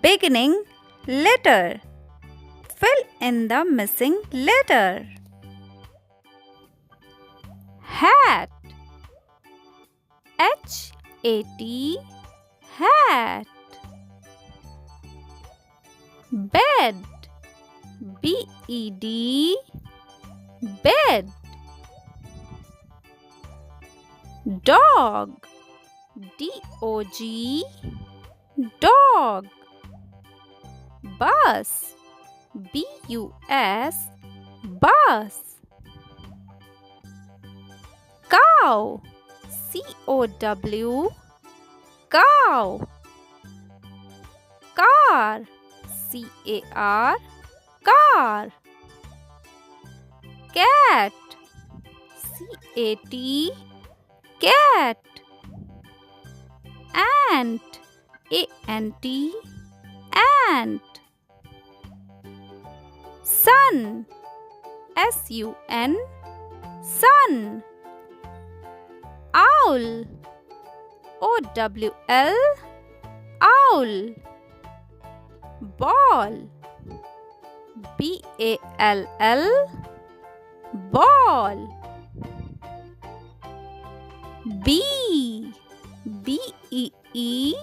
Beginning letter. Fill in the missing letter. Hat. H-A-T. Hat. Bed. B-E-D. Bed. Dog. D-O-G. Dog. Bus. B-U-S. Bus. Cow. C-O-W. Cow. Car. C-A-R. Car. Cat. C-A-T. Cat. Ant. A-N-T. Ant. Sun. S-U-N. Sun. Owl. O-W-L. Owl. Ball. B-A-L-L. Ball. Bee. B-E-E.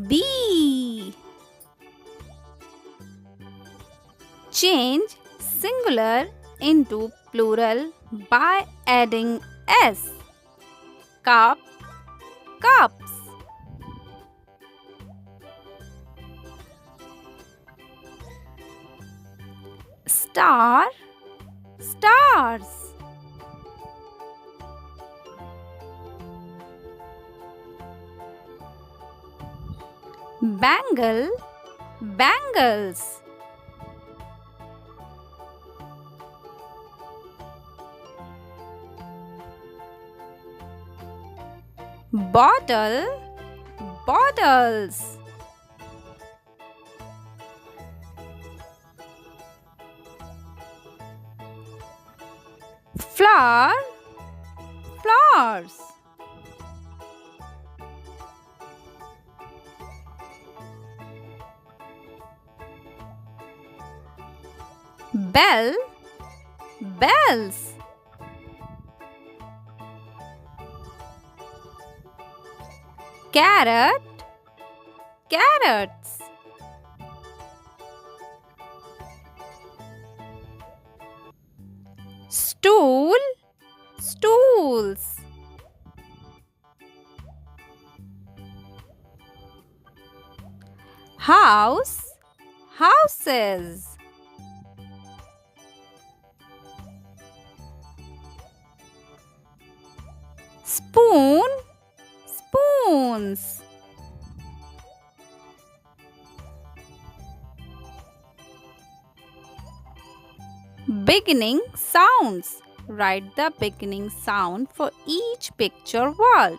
Bee. Change singular into plural by adding s. Cup, cups. Star, stars. Bangle, bangles. Bottle, bottles. Flower, flowers. Bell, bells. Carrot, carrots. Stool, stools. House, houses. Spoon, spoons. Beginning sounds. Write the beginning sound for each picture word.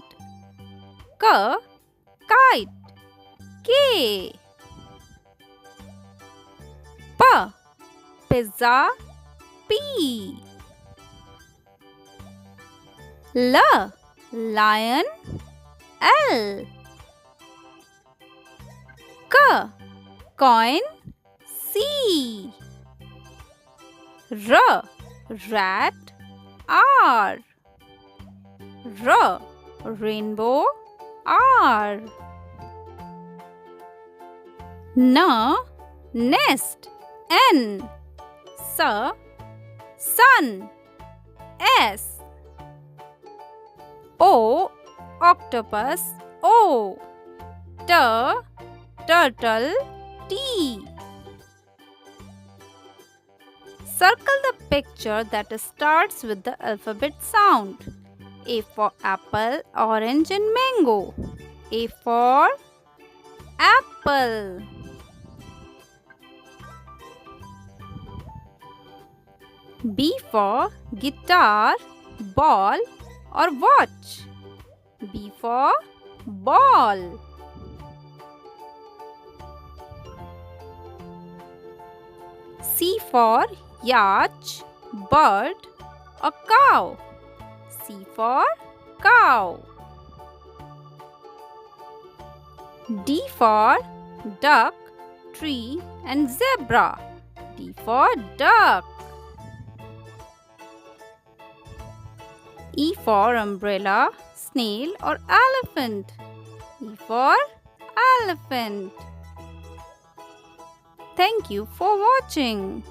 K, kite. K. P, pizza. P. L, lion. L. K, coin. C. R, rat. R. R, rainbow. R. N, nest. N. S, sun. S. O, octopus. O. T, turtle. T. Circle the picture that starts with the alphabet sound. A for apple, orange and mango. A for apple. B for guitar, ball or watch. B for ball. C for yacht, bird or cow. C for cow. D for duck, tree and zebra. D for duck. E for umbrella, snail or elephant. E for elephant. Thank you for watching.